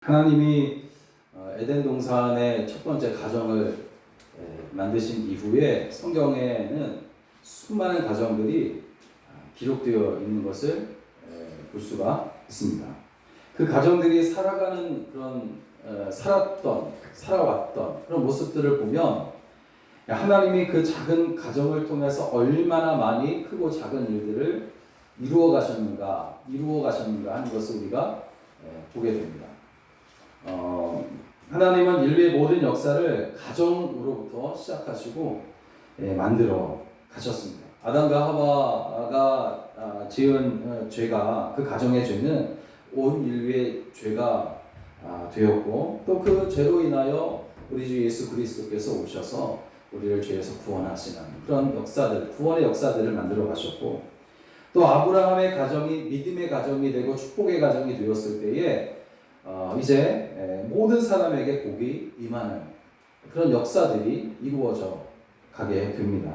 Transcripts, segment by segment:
하나님이 에덴 동산의 첫 번째 가정을 만드신 이후에 성경에는 수많은 가정들이 기록되어 있는 것을 볼 수가 있습니다. 그 가정들이 살아가는 그런 살아왔던 그런 모습들을 보면 하나님이 그 작은 가정을 통해서 얼마나 많이 크고 작은 일들을 이루어 가셨는가 하는 것을 우리가 보게 됩니다. 하나님은 인류의 모든 역사를 가정으로부터 시작하시고 만들어 가셨습니다. 아담과 하와가 지은 죄가, 그 가정의 죄는 온 인류의 죄가 되었고, 또 그 죄로 인하여 우리 주 예수 그리스도께서 오셔서 우리를 죄에서 구원하시는 그런 역사들, 구원의 역사들을 만들어 가셨고, 또 아브라함의 가정이 믿음의 가정이 되고 축복의 가정이 되었을 때에 이제 모든 사람에게 복이 임하는 그런 역사들이 이루어져 가게 됩니다.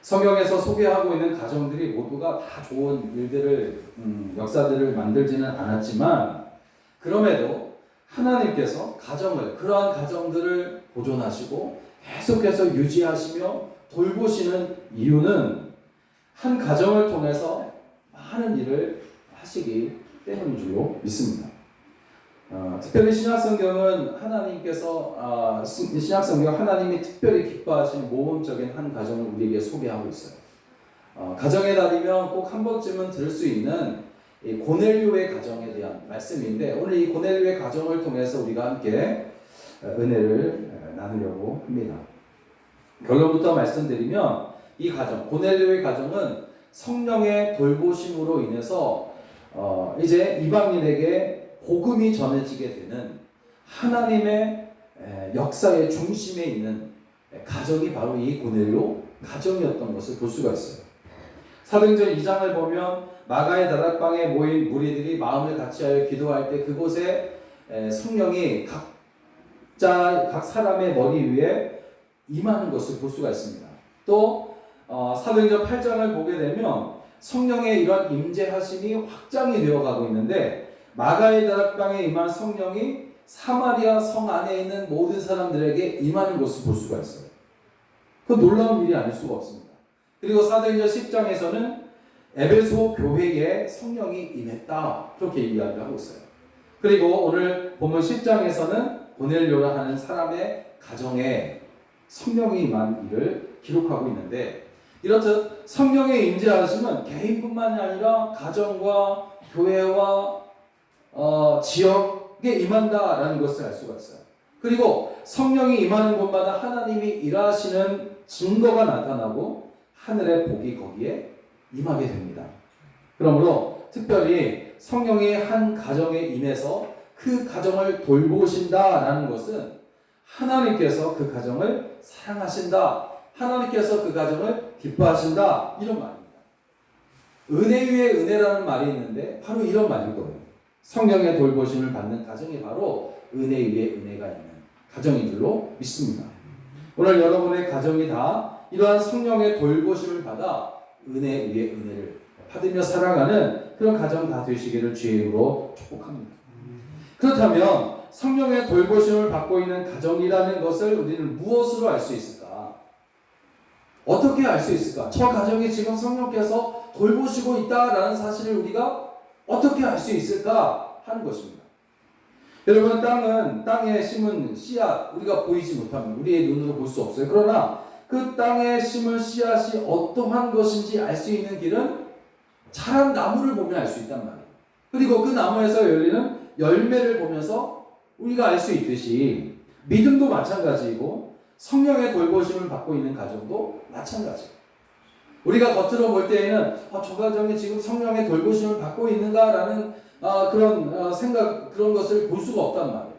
성경에서 소개하고 있는 가정들이 모두가 다 좋은 일들을 역사들을 만들지는 않았지만, 그럼에도 하나님께서 그러한 가정들을 보존하시고 계속해서 유지하시며 돌보시는 이유는 한 가정을 통해서 많은 일을 하시기 때문인 줄로 믿습니다. 특별히 신약성경은 하나님이 특별히 기뻐하시는 모범적인 한 가정을 우리에게 소개하고 있어요. 가정에 다니면 꼭 한 번쯤은 들을 수 있는 이 고넬료의 가정에 대한 말씀인데, 오늘 이 고넬료의 가정을 통해서 우리가 함께 은혜를 나누려고 합니다. 결론부터 말씀드리면, 이 가정, 고넬료의 가정은 성령의 돌보심으로 인해서 이제 이방인에게 복음이 전해지게 되는 하나님의 역사의 중심에 있는 가정이 바로 이 고넬료 가정이었던 것을 볼 수가 있어요. 사도행전 2장을 보면 마가의 다락방에 모인 무리들이 마음을 같이하여 기도할 때 그곳에 성령이 각 사람의 머리 위에 임하는 것을 볼 수가 있습니다. 또 사도행전 8장을 보게 되면 성령의 이런 임재하심이 확장이 되어가고 있는데, 마가의 다락방에 임한 성령이 사마리아 성 안에 있는 모든 사람들에게 임하는 것을 볼 수가 있어요. 그건 놀라운 일이 아닐 수가 없습니다. 그리고 사도행전 10장에서는 에베소 교회에 성령이 임했다, 그렇게 이야기를 하고 있어요. 그리고 오늘 본문 10장에서는 고넬료라 하는 사람의 가정에 성령이 임한 일을 기록하고 있는데, 이렇듯 성령의 임재하심은 개인뿐만이 아니라 가정과 교회와 지역에 임한다라는 것을 알 수가 있어요. 그리고 성령이 임하는 곳마다 하나님이 일하시는 증거가 나타나고 하늘의 복이 거기에 임하게 됩니다. 그러므로 특별히 성령이 한 가정에 임해서 그 가정을 돌보신다라는 것은 하나님께서 그 가정을 사랑하신다, 하나님께서 그 가정을 기뻐하신다, 이런 말입니다. 은혜 위에 은혜라는 말이 있는데 바로 이런 말일 거예요. 성령의 돌보심을 받는 가정이 바로 은혜 위에 은혜가 있는 가정인 줄로 믿습니다. 오늘 여러분의 가정이 다 이러한 성령의 돌보심을 받아 은혜 위에 은혜를 받으며 살아가는 그런 가정 다 되시기를 주의 이름으로 축복합니다. 그렇다면 성령의 돌보심을 받고 있는 가정이라는 것을 우리는 무엇으로 알 수 있을까? 어떻게 알 수 있을까? 저 가정이 지금 성령께서 돌보시고 있다라는 사실을 우리가 어떻게 알 수 있을까 하는 것입니다. 여러분, 땅에 심은 씨앗, 우리가 보이지 못합니다. 우리의 눈으로 볼 수 없어요. 그러나 그 땅에 심은 씨앗이 어떠한 것인지 알 수 있는 길은 자란 나무를 보면 알 수 있단 말이에요. 그리고 그 나무에서 열리는 열매를 보면서 우리가 알 수 있듯이 믿음도 마찬가지이고 성령의 돌보심을 받고 있는 가정도 마찬가지예요. 우리가 겉으로 볼 때에는 저 가정이 지금 성령의 돌보심을 받고 있는가라는 그런 생각, 그런 것을 볼 수가 없단 말이에요.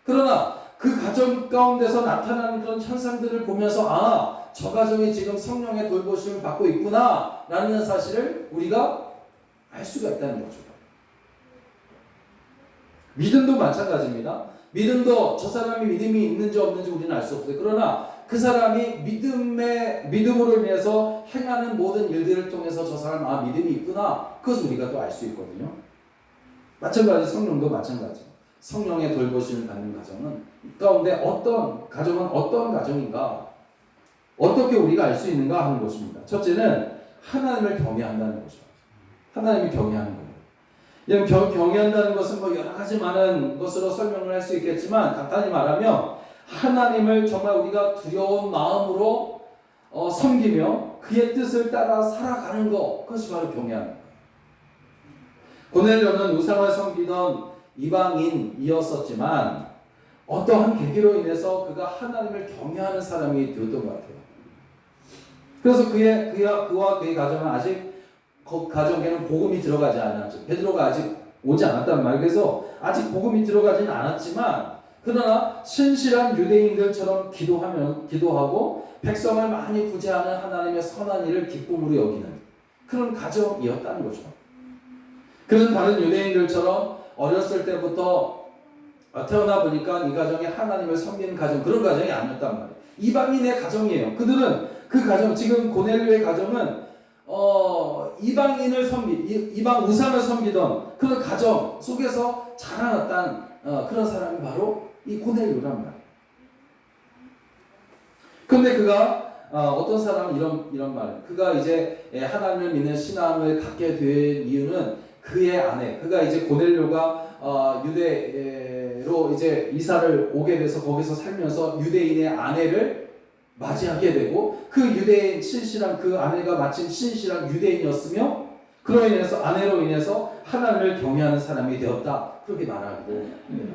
그러나 그 가정 가운데서 나타나는 그런 현상들을 보면서 저 가정이 지금 성령의 돌보심을 받고 있구나 라는 사실을 우리가 알 수가 있다는 거죠. 믿음도 마찬가지입니다. 믿음도 저 사람이 믿음이 있는지 없는지 우리는 알 수 없어요. 그러나 그 사람이 믿음으로 인해서 행하는 모든 일들을 통해서 저 사람 믿음이 있구나, 그것을 우리가 또 알 수 있거든요. 마찬가지 성령도 마찬가지. 성령의 돌보심을 받는 가정은 이 가운데 어떤 가정은 어떤 가정인가, 어떻게 우리가 알 수 있는가 하는 것입니다. 첫째는 하나님을 경외한다는 거죠. 하나님을 경외하는 거예요. 경외한다는 것은 뭐 여러 가지 많은 것으로 설명을 할 수 있겠지만 간단히 말하면 하나님을 정말 우리가 두려운 마음으로 섬기며 그의 뜻을 따라 살아가는 것, 그것이 바로 경외하는 거예요. 고넬료는 우상을 섬기던 이방인이었었지만 어떠한 계기로 인해서 그가 하나님을 경외하는 사람이 되었던 것 같아요. 그래서 그와 그의 가정은 아직 그 가정에는 복음이 들어가지 않았죠. 베드로가 아직 오지 않았단 말이에요. 그래서 아직 복음이 들어가지는 않았지만 그러나 신실한 유대인들처럼 기도하고 백성을 많이 구제하는 하나님의 선한 일을 기쁨으로 여기는 그런 가정이었다는 거죠. 그는 다른 유대인들처럼 어렸을 때부터 태어나 보니까 이 가정이 하나님을 섬기는 가정, 그런 가정이 아니었단 말이에요. 이방인의 가정이에요. 그들은 그 가정, 지금 고넬료의 가정은 이방인을 이방 우상을 섬기던 그런 가정 속에서 자라났던 그런 사람이 바로 이 고넬료란 말이에요. 그런데 그가 어떤 사람은 이런 말을, 그가 이제 하나님을 믿는 신앙을 갖게 된 이유는 그의 아내, 그가 이제 고넬료가 유대로 이제 이사를 오게 돼서 거기서 살면서 유대인의 아내를 맞이하게 되고 그 유대인 신실한 그 아내가 마침 신실한 유대인이었으며 그로 인해서 아내로 인해서 하나님을 경외하는 사람이 되었다, 그렇게 말하기도 합니다.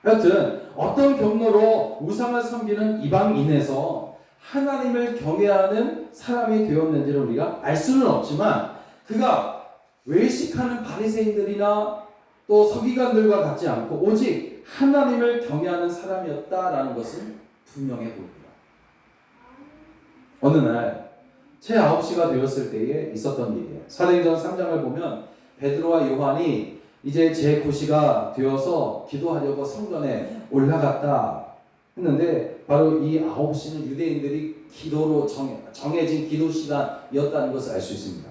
여튼 어떤 경로로 우상을 섬기는 이방인에서 하나님을 경외하는 사람이 되었는지를 우리가 알 수는 없지만 그가 외식하는 바리새인들이나 또 서기관들과 같지 않고 오직 하나님을 경외하는 사람이었다라는 것은 분명해 보입니다. 어느 날 제 9시가 되었을 때에 있었던 일이에요. 사도행전 3장을 보면 베드로와 요한이 이제 제 9시가 되어서 기도하려고 성전에 올라갔다 했는데 바로 이 9시는 유대인들이 기도로 정해진 기도 시간이었다는 것을 알 수 있습니다.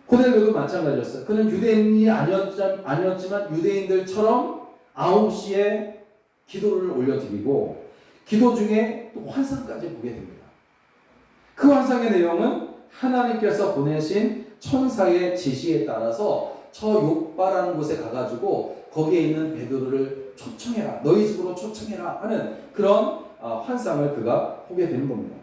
고넬료도 마찬가지였어요. 그는 유대인이 아니었지만 유대인들처럼 9시에 기도를 올려드리고 기도 중에 또 환상까지 보게 됩니다. 그 환상의 내용은 하나님께서 보내신 천사의 지시에 따라서 저 욥바라는 곳에 가가지고 거기에 있는 베드로를 초청해라, 너희 집으로 초청해라 하는 그런 환상을 그가 보게 되는 겁니다.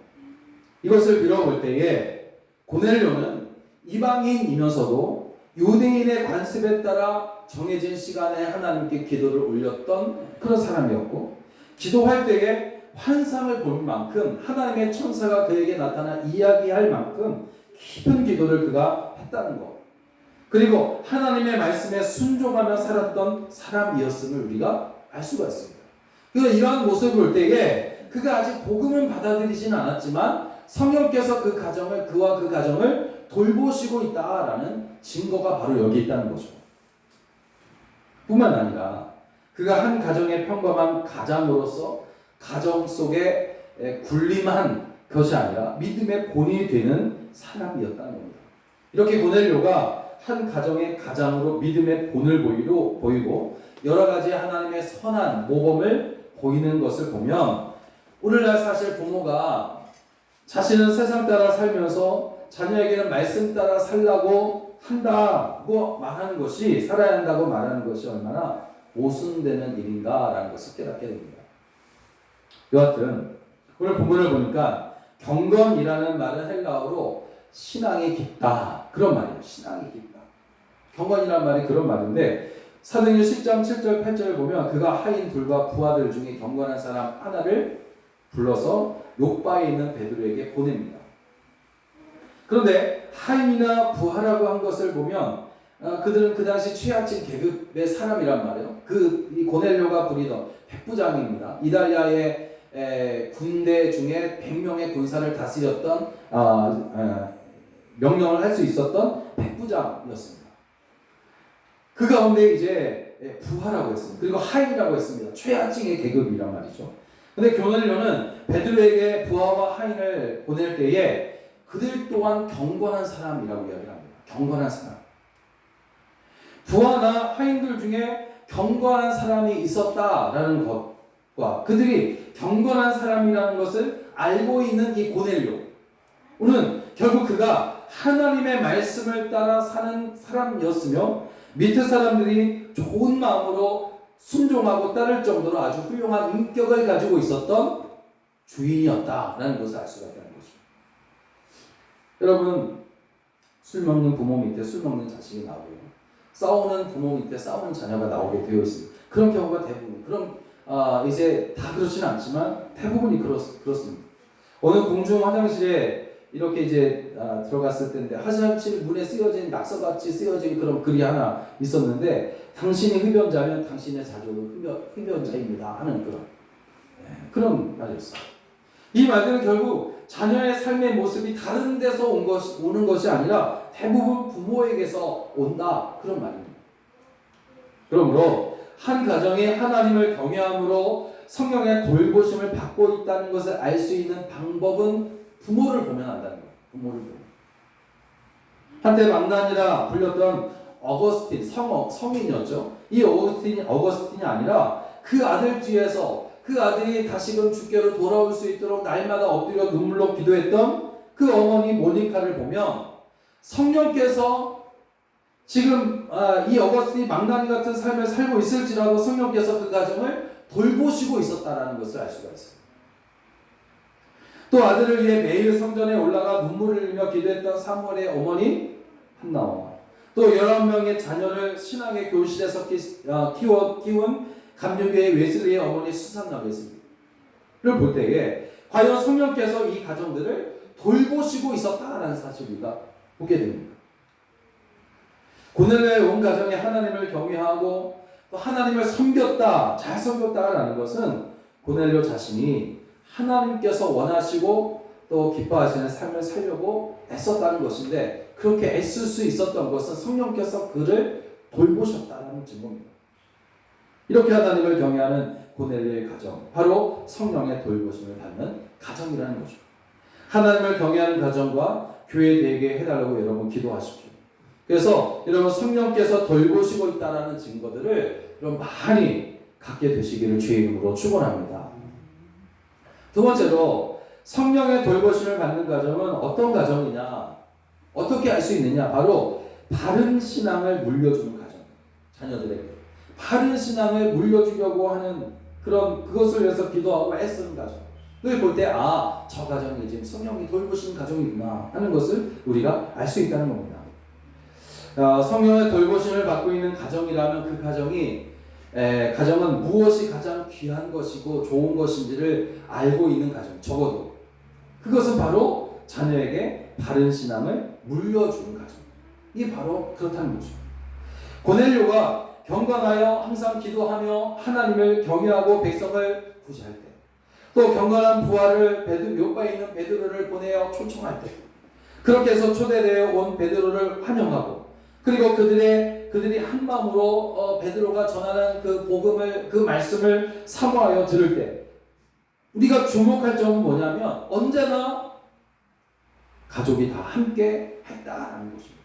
이것을 빌어볼 때에 고넬료는 이방인이면서도 유대인의 관습에 따라 정해진 시간에 하나님께 기도를 올렸던 그런 사람이었고, 기도할 때에 환상을 볼 만큼 하나님의 천사가 그에게 나타나 이야기할 만큼 깊은 기도를 그가 했다는 것, 그리고 하나님의 말씀에 순종하며 살았던 사람이었음을 우리가 알 수가 있습니다. 그래서 이러한 모습을 볼 때에 그가 아직 복음을 받아들이지는 않았지만 성령께서 그와 그 가정을 돌보시고 있다라는 증거가 바로 여기 있다는 거죠. 뿐만 아니라 그가 한 가정의 평범한 가장으로서 가정 속에 군림한 것이 아니라 믿음의 본이 되는 사람이었다는 겁니다. 이렇게 고넬료가 한 가정의 가장으로 믿음의 본을 보이고 여러 가지 하나님의 선한 모범을 보이는 것을 보면 오늘날 사실 부모가 자신은 세상 따라 살면서 자녀에게는 말씀 따라 살라고 한다고 말하는 것이, 살아야 한다고 말하는 것이 얼마나 모순되는 일인가라는 것을 깨닫게 됩니다. 여하튼 오늘 본문을 보니까 경건이라는 말은 헬라어로 신앙이 깊다, 그런 말이에요. 신앙이 깊다. 경건이라는 말이 그런 말인데 사도행전 10장 7절 8절을 보면 그가 하인 둘과 부하들 중에 경건한 사람 하나를 불러서 욥바에 있는 베드로에게 보냅니다. 그런데 하인이나 부하라고 한 것을 보면 그들은 그 당시 최하층 계급의 사람이란 말이에요. 이 고넬료가 부리던 백부장입니다. 이달리아의 군대 중에 100명의 군사를 다스렸던 명령을 할 수 있었던 백부장이었습니다. 그 가운데 이제 부하라고 했습니다. 그리고 하인이라고 했습니다. 최하층의 계급이란 말이죠. 근데 고넬료는 베드로에게 부하와 하인을 보낼 때에 그들 또한 경건한 사람이라고 이야기를 합니다. 경건한 사람. 부하나 하인들 중에 경건한 사람이 있었다라는 것과 그들이 경건한 사람이라는 것을 알고 있는 이 고넬료는 결국 그가 하나님의 말씀을 따라 사는 사람이었으며 밑에 사람들이 좋은 마음으로 순종하고 따를 정도로 아주 훌륭한 인격을 가지고 있었던 주인이었다라는 것을 알 수가 있다는 거죠. 여러분, 술 먹는 부모 밑에 술 먹는 자식이 나오고요. 싸우는 부모 밑에 싸우는 자녀가 나오게 되어 있습니다. 그런 경우가 대부분. 이제 다 그렇지는 않지만 대부분이 그렇습니다. 어느 공중 화장실에 이렇게 이제 들어갔을 때인데 화장실 문에 쓰여진 낙서같이 쓰여진 그런 글이 하나 있었는데 당신이 흡연자면 당신의 자녀도 흡연자입니다 하는 그런 말이었어요. 이 말들은 결국 자녀의 삶의 모습이 다른 데서 오는 것이 아니라 대부분 부모에게서 온다 그런 말입니다. 그러므로 한 가정이 하나님을 경외함으로 성령의 돌보심을 받고 있다는 것을 알 수 있는 방법은 부모를 보면 안다는 거예요. 부모를 보면. 한때 망난이라 불렸던 어거스틴, 성인이었죠. 이 어거스틴이 아니라 그 아들 뒤에서 그 아들이 다시금 주께로 돌아올 수 있도록 날마다 엎드려 눈물로 기도했던 그 어머니 모니카를 보면 성령께서 지금 이 어거스틴이 망나니 같은 삶을 살고 있을지라도 성령께서 그 가정을 돌보시고 있었다는 것을 알 수가 있어요. 또 아들을 위해 매일 성전에 올라가 눈물을 흘리며 기도했던 사무엘의 어머니 한나와, 또 11명의 자녀를 신앙의 교실에서 키운 감리교의 웨슬리의 어머니 수산나 웨슬리를 볼 때에 과연 성령께서 이 가정들을 돌보시고 있었다라는 사실을 우리가 보게 됩니다. 고넬료의 온 가정이 하나님을 경외하고 또 하나님을 섬겼다, 잘 섬겼다라는 것은 고넬료 자신이 하나님께서 원하시고 또 기뻐하시는 삶을 살려고 애썼다는 것인데, 그렇게 애쓸 수 있었던 것은 성령께서 그를 돌보셨다는 증거입니다. 이렇게 하나님을 경외하는 고넬료의 가정, 바로 성령의 돌보심을 받는 가정이라는 거죠. 하나님을 경외하는 가정과 교회 되게 해달라고 여러분 기도하십시오. 그래서 여러분 성령께서 돌보시고 있다는 증거들을 여러분 많이 갖게 되시기를 주의 이름으로 축원합니다. 두 번째로 성령의 돌보심을 받는 가정은 어떤 가정이냐, 어떻게 알 수 있느냐, 바로 바른 신앙을 물려주는 가정. 자녀들에게 바른 신앙을 물려주려고 하는 그것을 위해서 기도하고 애쓰는 가정을 볼 때 저 가정이 지금 성령이 돌보시는 가정이구나 하는 것을 우리가 알 수 있다는 겁니다. 성령의 돌보심을 받고 있는 가정이라면 그 가정은 무엇이 가장 귀한 것이고 좋은 것인지를 알고 있는 가정, 적어도 그것은 바로 자녀에게 바른 신앙을 물려주는 가정. 이게 바로 그렇다는 거죠. 고넬료가 경건하여 항상 기도하며 하나님을 경외하고 백성을 구제할 때, 또 경건한 부하를 요바에 있는 베드로를 보내어 초청할 때, 그렇게 해서 초대되어 온 베드로를 환영하고, 그리고 그들이 한 마음으로 베드로가 전하는 그 복음을, 그 말씀을 사모하여 들을 때, 우리가 주목할 점은 뭐냐면 언제나 가족이 다 함께 했다는 것입니다.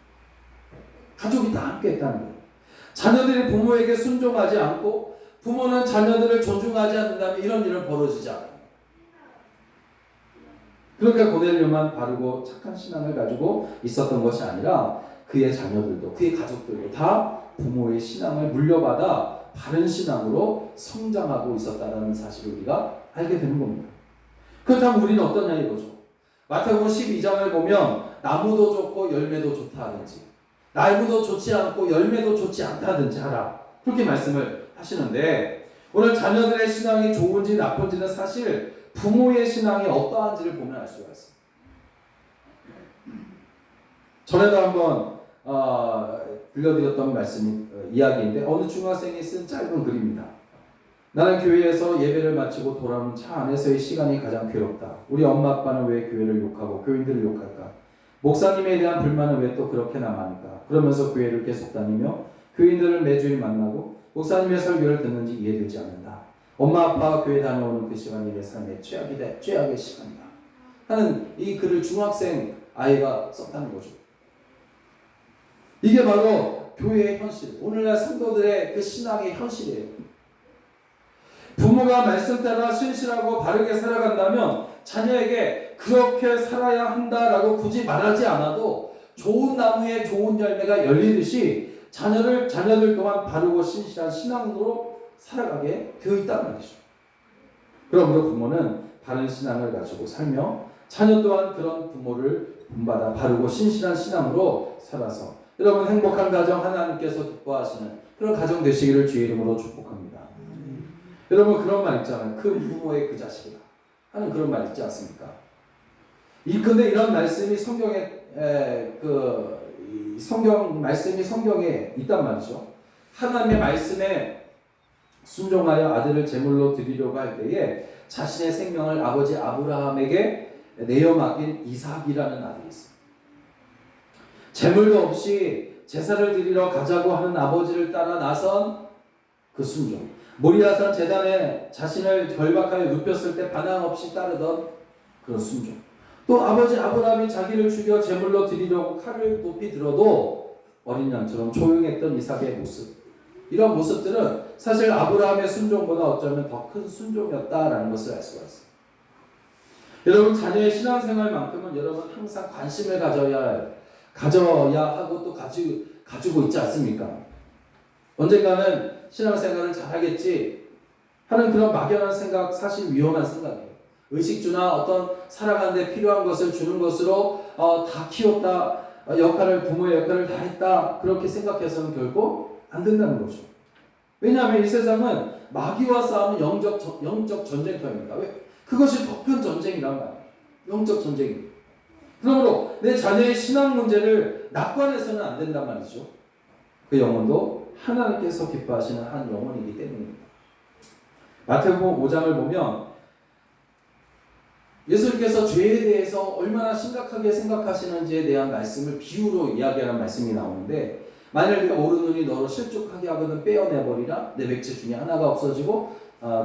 가족이 다 함께 했다는 거예요. 자녀들이 부모에게 순종하지 않고 부모는 자녀들을 존중하지 않는다면 이런 일은 벌어지지 않아요. 그러니까 고넬료만 바르고 착한 신앙을 가지고 있었던 것이 아니라 그의 자녀들도, 그의 가족들도 다 부모의 신앙을 물려받아 바른 신앙으로 성장하고 있었다는 사실을 우리가 알게 되는 겁니다. 그렇다면 우리는 어떠냐 이거죠. 마태복음 12장을 보면 나무도 좋고 열매도 좋다 하든지, 나무도 좋지 않고 열매도 좋지 않다 하든지 하라, 그렇게 말씀을 하시는데, 오늘 자녀들의 신앙이 좋은지 나쁜지는 사실 부모의 신앙이 어떠한지를 보면 알 수가 있습니다. 전에도 한번 들려드렸던 이야기인데, 어느 중학생이 쓴 짧은 글입니다. 나는 교회에서 예배를 마치고 돌아오는 차 안에서의 시간이 가장 괴롭다. 우리 엄마 아빠는 왜 교회를 욕하고 교인들을 욕할까? 목사님에 대한 불만은 왜 또 그렇게나 많을까? 그러면서 교회를 계속 다니며 교인들을 매주일 만나고 목사님의 설교를 듣는지 이해되지 않는다. 엄마 아빠가 교회 다녀오는 그 시간이 내 삶의 최악의 시간이다 하는 이 글을 중학생 아이가 썼다는 거죠. 이게 바로 교회의 현실, 오늘날 성도들의 그 신앙의 현실이에요. 부모가 말씀 따라 신실하고 바르게 살아간다면 자녀에게 그렇게 살아야 한다라고 굳이 말하지 않아도 좋은 나무에 좋은 열매가 열리듯이 자녀들 또한 바르고 신실한 신앙으로 살아가게 되어 있다는 말이죠. 그러므로 부모는 바른 신앙을 가지고 살며 자녀 또한 그런 부모를 본받아 바르고 신실한 신앙으로 살아서 여러분 행복한 가정 하나님께서 기뻐하시는 그런 가정 되시기를 주의 이름으로 축복합니다. 여러분 그런 말 있잖아요. 그 부모의 그 자식이다 하는 그런 말 있지 않습니까? 근데 이런 말씀이 성경 말씀이 성경에 있단 말이죠. 하나님의 말씀에 순종하여 아들을 제물로 드리려고 할 때에 자신의 생명을 아버지 아브라함에게 내어 맡긴 이삭이라는 아들이 있어요. 제물도 없이 제사를 드리러 가자고 하는 아버지를 따라 나선 그 순종. 모리아산 제단에 자신을 결박하여 눕혔을 때 반항 없이 따르던 그런 순종. 또 아버지 아브라함이 자기를 죽여 제물로 드리려고 칼을 높이 들어도 어린 양처럼 조용했던 이삭의 모습. 이런 모습들은 사실 아브라함의 순종보다 어쩌면 더 큰 순종이었다라는 것을 알 수가 있습니다. 여러분 자녀의 신앙생활만큼은 여러분 항상 관심을 가져야 하고 또 가지고 있지 않습니까? 언젠가는 신앙생활을 잘하겠지 하는 그런 막연한 생각, 사실 위험한 생각이에요. 의식주나 어떤 살아가는데 필요한 것을 주는 것으로 다 키웠다, 부모의 역할을 다 했다 그렇게 생각해서는 결국 안 된다는 거죠. 왜냐하면 이 세상은 마귀와 싸우는 영적 전쟁터입니다. 왜? 그것이 더 큰 전쟁이란 말이에요. 영적 전쟁입니다. 그러므로 내 자녀의 신앙 문제를 낙관해서는 안 된단 말이죠. 그 영혼도 하나님께서 기뻐하시는 한 영혼이기 때문입니다. 마태복음 5장을 보면 예수님께서 죄에 대해서 얼마나 심각하게 생각하시는지에 대한 말씀을 비유로 이야기하는 말씀이 나오는데 만일 내 오른눈이 너로 실족하게 하거든 빼어내버리라. 내 백체 중에 하나가 없어지고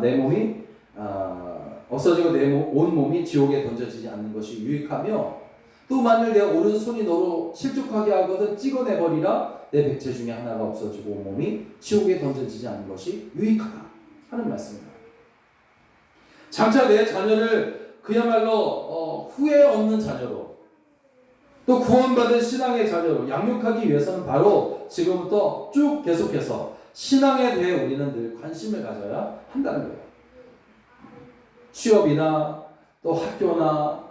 내 몸이 없어지고 온 몸이 지옥에 던져지지 않는 것이 유익하며 또 만일 내 오른손이 너로 실족하게 하거든 찍어내버리라. 내 백체 중에 하나가 없어지고 온 몸이 지옥에 던져지지 않는 것이 유익하다 하는 말씀입니다. 장차 내 자녀를 그야말로 후회 없는 자녀로 또 구원받은 신앙의 자녀로 양육하기 위해서는 바로 지금부터 쭉 계속해서 신앙에 대해 우리는 늘 관심을 가져야 한다는 거예요. 취업이나 또 학교나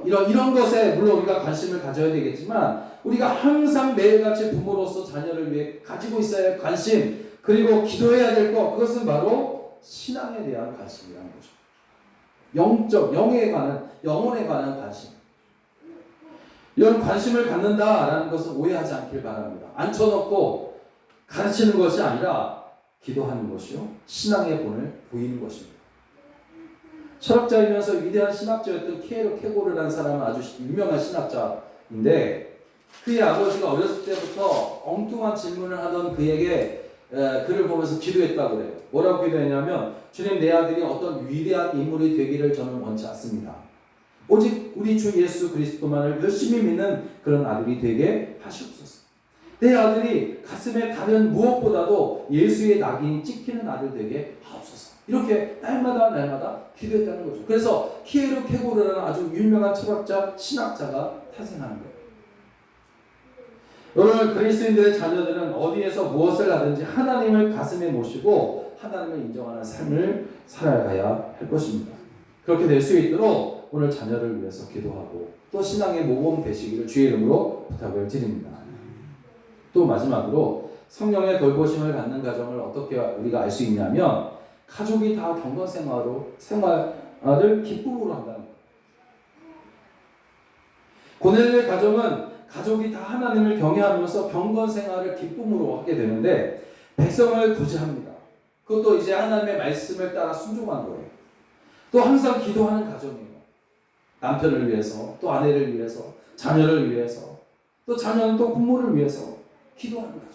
이런 것에 물론 우리가 관심을 가져야 되겠지만 우리가 항상 매일같이 부모로서 자녀를 위해 가지고 있어야 할 관심 그리고 기도해야 될 것 그것은 바로 신앙에 대한 관심이라는 거죠. 영혼에 관한 관심. 이런 관심을 갖는다라는 것을 오해하지 않길 바랍니다. 앉혀놓고 가르치는 것이 아니라 기도하는 것이요. 신앙의 본을 보이는 것입니다. 철학자이면서 위대한 신학자였던 키에르 케고르라는 사람은 아주 유명한 신학자인데 그의 아버지가 어렸을 때부터 엉뚱한 질문을 하던 그에게 그를 보면서 기도했다고 그래요. 뭐라고 기도했냐면 주님 내 아들이 어떤 위대한 인물이 되기를 저는 원치 않습니다. 오직 우리 주 예수 그리스도만을 열심히 믿는 그런 아들이 되게 하시옵소서. 내 아들이 가슴에 다른 무엇보다도 예수의 낙인이 찍히는 아들 되게 하옵소서. 이렇게 날마다 기도했다는 거죠. 그래서 키에르 케고르라는 아주 유명한 철학자, 신학자가 탄생하는 거예요. 오늘 그리스도인들의 자녀들은 어디에서 무엇을 하든지 하나님을 가슴에 모시고 하나님을 인정하는 삶을 살아가야 할 것입니다. 그렇게 될 수 있도록 오늘 자녀를 위해서 기도하고 또 신앙의 모범 되시기를 주의 이름으로 부탁을 드립니다. 또 마지막으로 성령의 돌보심을 받는 가정을 어떻게 우리가 알 수 있냐면 가족이 다 경건 생활을 기쁨으로 한다는 거예요. 고넬료의 가정은 가족이 다 하나님을 경외하면서 경건 생활을 기쁨으로 하게 되는데 백성을 구제합니다. 그것도 이제 하나님의 말씀을 따라 순종한 거예요. 또 항상 기도하는 가정이에요. 남편을 위해서, 또 아내를 위해서, 자녀를 위해서, 또 자녀는 또 부모를 위해서 기도하는 가정.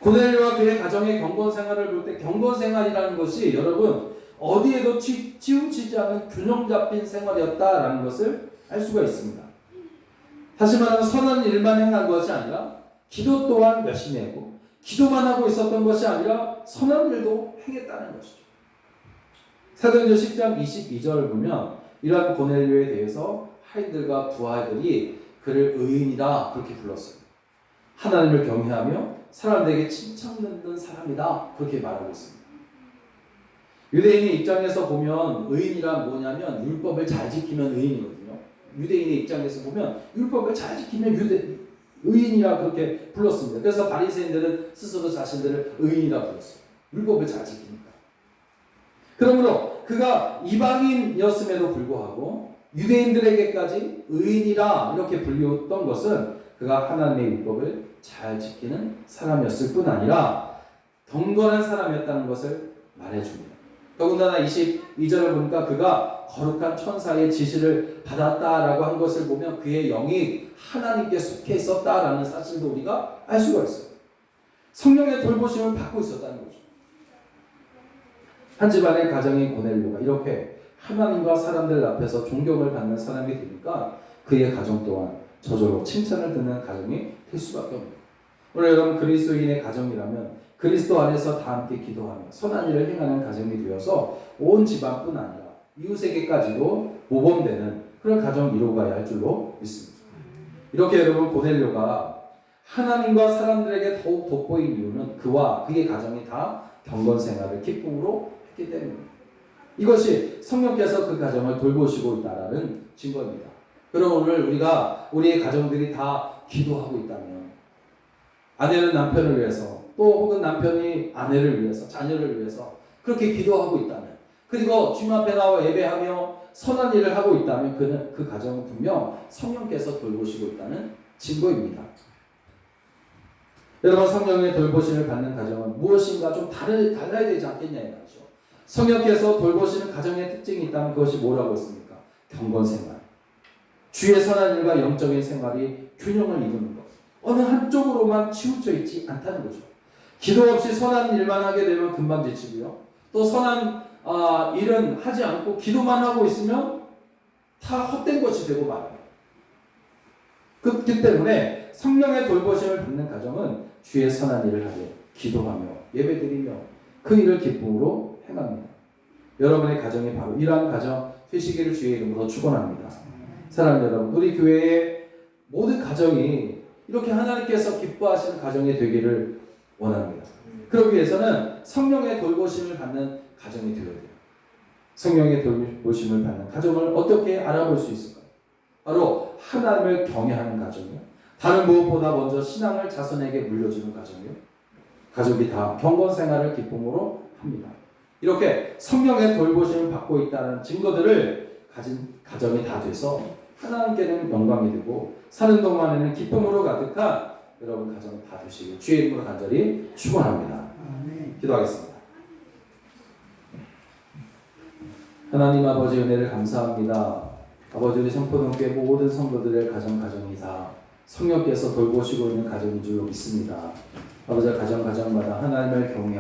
고넬료와 그의 가정의 경건 생활을 볼 때 경건 생활이라는 것이 여러분 어디에도 치우치지 않은 균형 잡힌 생활이었다라는 것을 알 수가 있습니다. 다시 말하면 선한 일만 행한 것이 아니라 기도 또한 열심히 했고 기도만 하고 있었던 것이 아니라 선한 일도 행했다는 것이죠. 사도행전 10장 22절을 보면 이러한 고넬료에 대해서 하인들과 부하들이 그를 의인이다 그렇게 불렀어요. 하나님을 경외하며 사람들에게 칭찬받는 사람이다 그렇게 말하고 있습니다. 유대인의 입장에서 보면 의인이란 뭐냐면 율법을 잘 지키면 의인이거든요. 유대인의 입장에서 보면 율법을 잘 지키면 의인이라 그렇게 불렀습니다. 그래서 바리새인들은 스스로 자신들을 의인이라 불렀어요. 율법을 잘 지키니까. 그러므로 그가 이방인이었음에도 불구하고 유대인들에게까지 의인이라 이렇게 불렸던 것은 그가 하나님의 율법을 잘 지키는 사람이었을 뿐 아니라 경건한 사람이었다는 것을 말해줍니다. 더군다나 22절을 보니까 그가 거룩한 천사의 지시를 받았다라고 한 것을 보면 그의 영이 하나님께 속해 있었다라는 사실도 우리가 알 수가 있어요. 성령의 돌보심을 받고 있었다는 거죠. 한 집안의 가정인 고넬료가 이렇게 하나님과 사람들 앞에서 존경을 받는 사람이 되니까 그의 가정 또한 저절로 칭찬을 듣는 가정이 될 수밖에 없습니다. 오늘 여러분 그리스도인의 가정이라면 그리스도 안에서 다 함께 기도하며 선한 일을 행하는 가정이 되어서 온 집안뿐 아니라 이웃에게까지도 모범되는 그런 가정 이루어가야 할 줄로 믿습니다. 이렇게 여러분 고넬료가 하나님과 사람들에게 더욱 돋보인 이유는 그와 그의 가정이 다 경건 생활을 기쁨으로 했기 때문입니다. 이것이 성령께서 그 가정을 돌보시고 있다는 증거입니다. 그럼 오늘 우리가 우리의 가정들이 다 기도하고 있다면 아내는 남편을 위해서 또 혹은 남편이 아내를 위해서 자녀를 위해서 그렇게 기도하고 있다면 그리고 주님 앞에 나와 예배하며 선한 일을 하고 있다면 그 가정은 분명 성령께서 돌보시고 있다는 증거입니다. 여러분 성령의 돌보심을 받는 가정은 무엇인가 좀 달라야 되지 않겠냐 이 말이죠. 성령께서 돌보시는 가정의 특징이 있다면 그것이 뭐라고 했습니까? 경건생활. 주의 선한 일과 영적인 생활이 균형을 이루는 것. 어느 한쪽으로만 치우쳐 있지 않다는 거죠. 기도 없이 선한 일만 하게 되면 금방 지치고요. 또 선한 일은 하지 않고 기도만 하고 있으면 다 헛된 것이 되고 말아요. 그렇기 때문에 성령의 돌보심을 받는 가정은 주의 선한 일을 하게 기도하며 예배드리며 그 일을 기쁨으로 행합니다. 여러분의 가정이 바로 이러한 가정 되시기를 주의 이름으로 축원합니다. 사랑하는 여러분, 우리 교회의 모든 가정이 이렇게 하나님께서 기뻐하시는 가정이 되기를 원합니다. 그러기 위해서는 성령의 돌보심을 받는 가정이 되어야 돼요. 성령의 돌보심을 받는 가정을 어떻게 알아볼 수 있을까요? 바로 하나님을 경외하는 가정이요. 다른 무엇보다 먼저 신앙을 자손에게 물려주는 가정이요. 가족이 다 경건생활을 기쁨으로 합니다. 이렇게 성령의 돌보심을 받고 있다는 증거들을 가진 가정이 다 돼서 하나님께는 영광이 되고 사는 동안에는 기쁨으로 가득한 여러분 가정 다 되시길 주의 이름으로 간절히 축원합니다. 기도하겠습니다. 하나님 아버지 은혜를 감사합니다. 아버지 우리 성포동교회 모든 성도들의 가정이 다 성령께서 돌보시고 있는 가정인 줄로 믿습니다. 아버지 가정마다 하나님을 경외하고